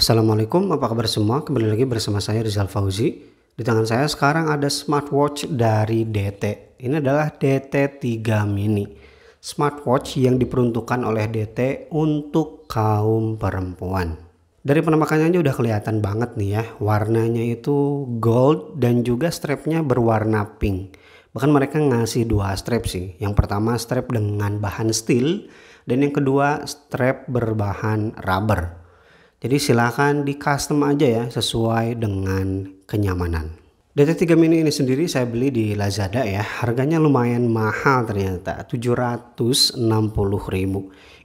Assalamualaikum, apa kabar semua? Kembali lagi bersama saya Rizal Fauzi. Di tangan saya sekarang ada smartwatch dari DT. Ini adalah DT3 Mini. Smartwatch yang diperuntukkan oleh DT untuk kaum perempuan. Dari penampakannya aja udah kelihatan banget nih ya. Warnanya itu gold dan juga strapnya berwarna pink. Bahkan mereka ngasih dua strap sih. Yang pertama strap dengan bahan steel dan yang kedua strap berbahan rubber. Jadi silahkan di custom aja ya sesuai dengan kenyamanan. DT3 Mini ini sendiri saya beli di Lazada ya. Harganya lumayan mahal ternyata, 760.000.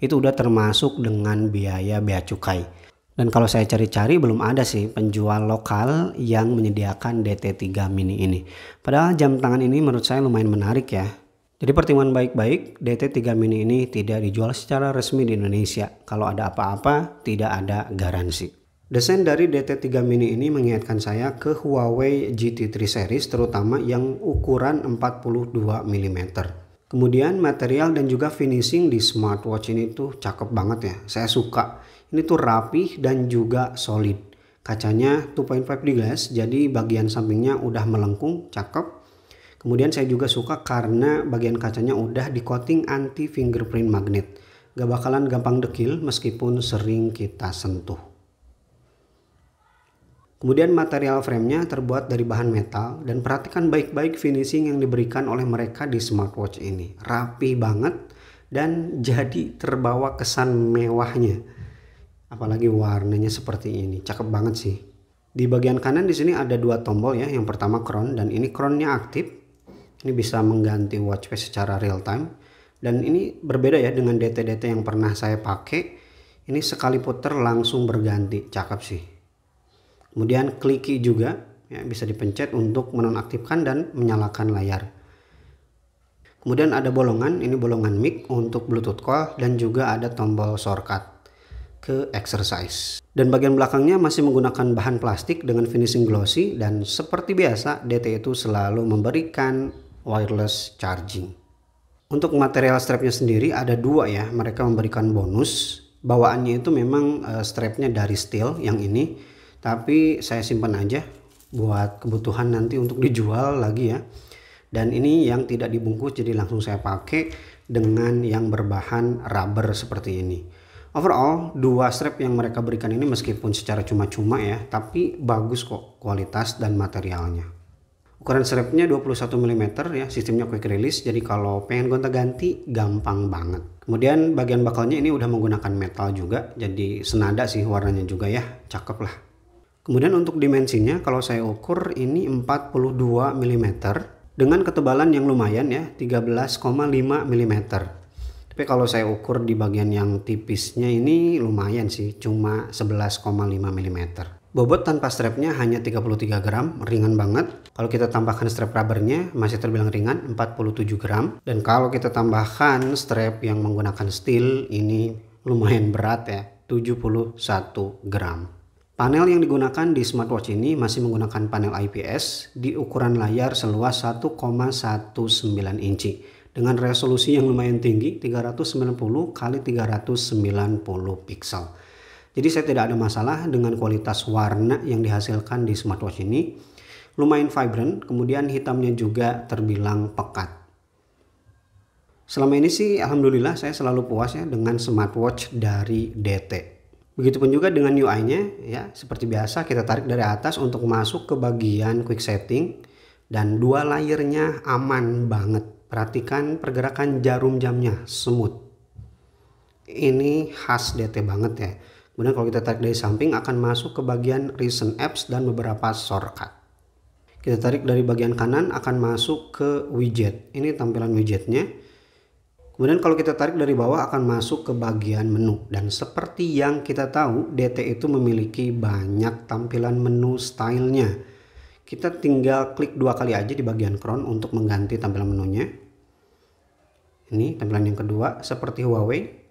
Itu udah termasuk dengan biaya bea cukai. Dan kalau saya cari-cari belum ada sih penjual lokal yang menyediakan DT3 Mini ini. Padahal jam tangan ini menurut saya lumayan menarik ya. Jadi pertimbangan baik-baik, DT3 Mini ini tidak dijual secara resmi di Indonesia. Kalau ada apa-apa, tidak ada garansi. Desain dari DT3 Mini ini mengingatkan saya ke Huawei GT3 series, terutama yang ukuran 42 mm. Kemudian material dan juga finishing di smartwatch ini tuh cakep banget ya. Saya suka. Ini tuh rapih dan juga solid. Kacanya 2.5D glass, jadi bagian sampingnya udah melengkung, cakep. Kemudian saya juga suka karena bagian kacanya udah di coating anti fingerprint magnet. Gak bakalan gampang dekil meskipun sering kita sentuh. Kemudian material framenya terbuat dari bahan metal dan perhatikan baik-baik finishing yang diberikan oleh mereka di smartwatch ini. Rapi banget dan jadi terbawa kesan mewahnya. Apalagi warnanya seperti ini, cakep banget sih. Di bagian kanan di sini ada dua tombol ya. Yang pertama crown dan ini crownnya aktif. Ini bisa mengganti watch face secara real time dan ini berbeda ya dengan DT-DT yang pernah saya pakai. Ini sekali putar langsung berganti, cakep sih. Kemudian kliki juga ya, bisa dipencet untuk menonaktifkan dan menyalakan layar. Kemudian ada bolongan, ini bolongan mic untuk Bluetooth call dan juga ada tombol shortcut ke exercise. Dan bagian belakangnya masih menggunakan bahan plastik dengan finishing glossy dan seperti biasa DT itu selalu memberikan wireless charging. Untuk material strapnya sendiri ada dua ya, mereka memberikan bonus. Bawaannya itu memang strapnya dari steel yang ini, tapi saya simpan aja buat kebutuhan nanti untuk dijual lagi ya. Dan ini yang tidak dibungkus, jadi langsung saya pakai dengan yang berbahan rubber seperti ini. Overall, dua strap yang mereka berikan ini meskipun secara cuma-cuma ya, tapi bagus kok kualitas dan materialnya. Ukuran strapnya 21 mm ya, sistemnya quick release, jadi kalau pengen gonta-ganti gampang banget. Kemudian bagian bakalnya ini udah menggunakan metal juga, jadi senada sih warnanya juga ya, cakep lah. Kemudian untuk dimensinya kalau saya ukur ini 42 mm dengan ketebalan yang lumayan ya, 13,5 mm. Tapi kalau saya ukur di bagian yang tipisnya ini lumayan sih, cuma 11,5 mm. Bobot tanpa strapnya hanya 33 gram, ringan banget. Kalau kita tambahkan strap rubbernya masih terbilang ringan, 47 gram. Dan kalau kita tambahkan strap yang menggunakan steel, ini lumayan berat ya, 71 gram. Panel yang digunakan di smartwatch ini masih menggunakan panel IPS di ukuran layar seluas 1,19 inci. Dengan resolusi yang lumayan tinggi, 390 x 390 pixel. Jadi saya tidak ada masalah dengan kualitas warna yang dihasilkan di smartwatch ini. Lumayan vibrant, kemudian hitamnya juga terbilang pekat. Selama ini sih alhamdulillah saya selalu puas ya dengan smartwatch dari DT. Begitupun juga dengan UI-nya ya, seperti biasa kita tarik dari atas untuk masuk ke bagian quick setting dan dua layernya aman banget. Perhatikan pergerakan jarum jamnya, smooth. Ini khas DT banget ya. Kemudian kalau kita tarik dari samping akan masuk ke bagian recent apps dan beberapa shortcut. Kita tarik dari bagian kanan akan masuk ke widget. Ini tampilan widgetnya. Kemudian kalau kita tarik dari bawah akan masuk ke bagian menu. Dan seperti yang kita tahu, DT itu memiliki banyak tampilan menu stylenya. Kita tinggal klik dua kali aja di bagian crown untuk mengganti tampilan menunya. Ini tampilan yang kedua seperti Huawei.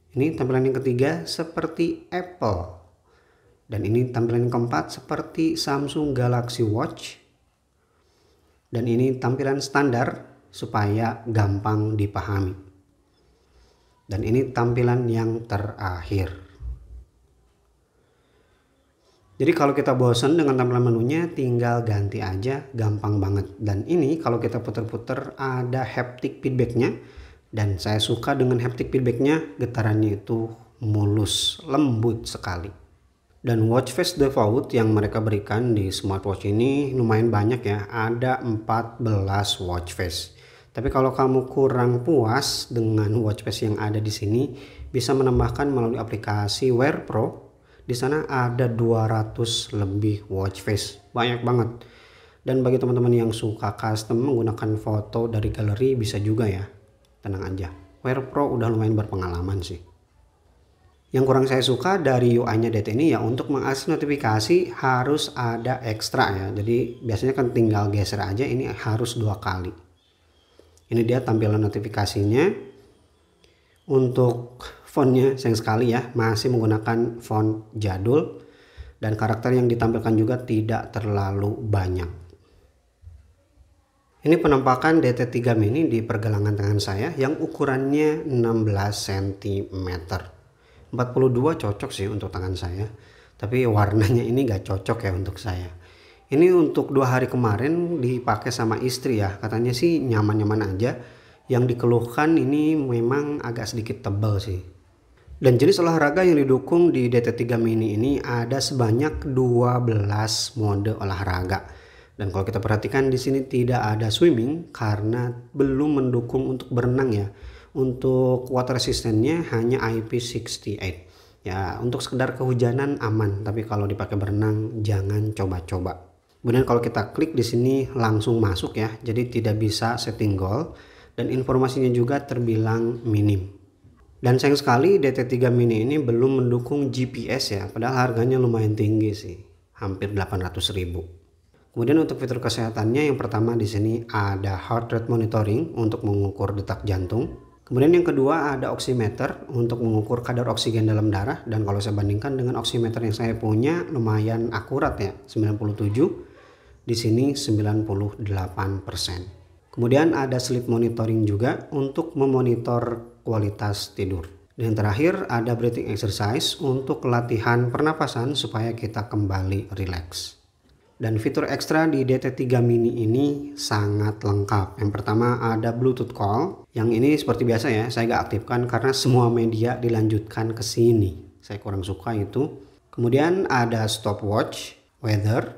Ini tampilan yang ketiga seperti Apple. Dan ini tampilan yang keempat seperti Samsung Galaxy Watch. Dan ini tampilan standar supaya gampang dipahami. Dan ini tampilan yang terakhir. Jadi kalau kita bosan dengan tampilan menunya tinggal ganti aja, gampang banget. Dan ini kalau kita puter-puter ada haptic feedbacknya, dan saya suka dengan haptic feedbacknya, getarannya itu mulus, lembut sekali. Dan watch face default yang mereka berikan di smartwatch ini lumayan banyak ya, ada 14 watch face. Tapi kalau kamu kurang puas dengan watch face yang ada di sini, bisa menambahkan melalui aplikasi Wear Pro. Di sana ada 200 lebih watch face, banyak banget. Dan bagi teman-teman yang suka custom menggunakan foto dari galeri bisa juga ya. Tenang aja, Wear Pro udah lumayan berpengalaman sih. Yang kurang saya suka dari UI-nya DT ini ya, untuk mengakses notifikasi harus ada ekstra ya. Jadi biasanya kan tinggal geser aja, ini harus 2 kali. Ini dia tampilan notifikasinya. Untuk fontnya sayang sekali ya, masih menggunakan font jadul, dan karakter yang ditampilkan juga tidak terlalu banyak. Ini penampakan DT3 mini di pergelangan tangan saya yang ukurannya 16 cm. 42 cocok sih untuk tangan saya, tapi warnanya ini gak cocok ya untuk saya. Ini untuk 2 hari kemarin dipakai sama istri ya, katanya sih nyaman-nyaman aja. Yang dikeluhkan ini memang agak sedikit tebal sih. Dan jenis olahraga yang didukung di DT3 mini ini ada sebanyak 12 mode olahraga. Dan kalau kita perhatikan di sini tidak ada swimming karena belum mendukung untuk berenang ya. Untuk water resistance-nya hanya IP68. Ya, untuk sekedar kehujanan aman, tapi kalau dipakai berenang jangan coba-coba. Kemudian kalau kita klik di sini langsung masuk ya. Jadi tidak bisa setting goal. Dan informasinya juga terbilang minim. Dan sayang sekali DT3 mini ini belum mendukung GPS ya, padahal harganya lumayan tinggi sih, hampir 800.000. Kemudian untuk fitur kesehatannya, yang pertama di sini ada heart rate monitoring untuk mengukur detak jantung. Kemudian yang kedua ada oximeter untuk mengukur kadar oksigen dalam darah, dan kalau saya bandingkan dengan oximeter yang saya punya lumayan akurat ya, 97, di sini 98%. Kemudian ada sleep monitoring juga untuk memonitor kualitas tidur. Dan yang terakhir ada breathing exercise untuk latihan pernapasan supaya kita kembali rileks. Dan fitur ekstra di DT3 mini ini sangat lengkap. Yang pertama ada Bluetooth call. Yang ini seperti biasa ya, saya gak aktifkan karena semua media dilanjutkan ke sini. Saya kurang suka itu. Kemudian ada stopwatch, weather,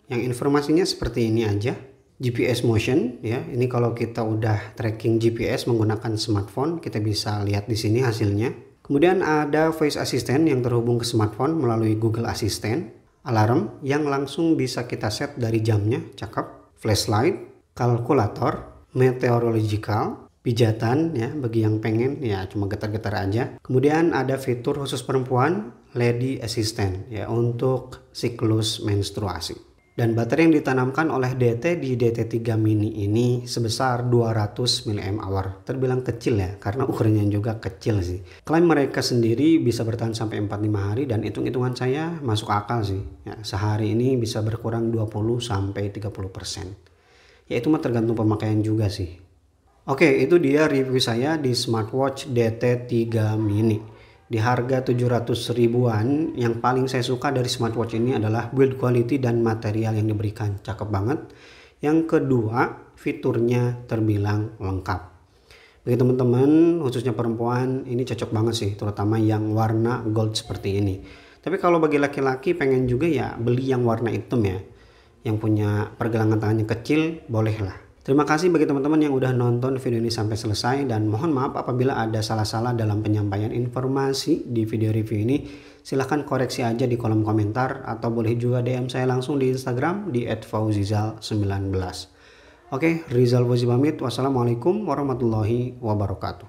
yang informasinya seperti ini aja. GPS motion ya, ini kalau kita udah tracking GPS menggunakan smartphone kita bisa lihat di sini hasilnya. Kemudian ada voice assistant yang terhubung ke smartphone melalui Google Assistant, alarm yang langsung bisa kita set dari jamnya, cakep, flashlight, kalkulator, meteorological, pijatan ya bagi yang pengen ya cuma getar-getar aja. Kemudian ada fitur khusus perempuan, lady assistant ya untuk siklus menstruasi. Dan baterai yang ditanamkan oleh DT di DT3 mini ini sebesar 200 mAh. Terbilang kecil ya, karena ukurannya juga kecil sih. Klaim mereka sendiri bisa bertahan sampai 45 hari dan hitung-hitungan saya masuk akal sih. Ya, sehari ini bisa berkurang 20-30%. Ya itu mah tergantung pemakaian juga sih. Oke, itu dia review saya di smartwatch DT3 mini. Di harga 700 ribuan, yang paling saya suka dari smartwatch ini adalah build quality dan material yang diberikan, cakep banget. Yang kedua, fiturnya terbilang lengkap. Bagi teman-teman khususnya perempuan ini cocok banget sih, terutama yang warna gold seperti ini. Tapi kalau bagi laki-laki pengen juga ya beli yang warna hitam ya, yang punya pergelangan tangannya kecil, bolehlah. Terima kasih bagi teman-teman yang udah nonton video ini sampai selesai, dan mohon maaf apabila ada salah-salah dalam penyampaian informasi di video review ini. Silahkan koreksi aja di kolom komentar atau boleh juga DM saya langsung di Instagram di @fauzizal19. Oke, Rizal Fauzi pamit. Wassalamualaikum warahmatullahi wabarakatuh.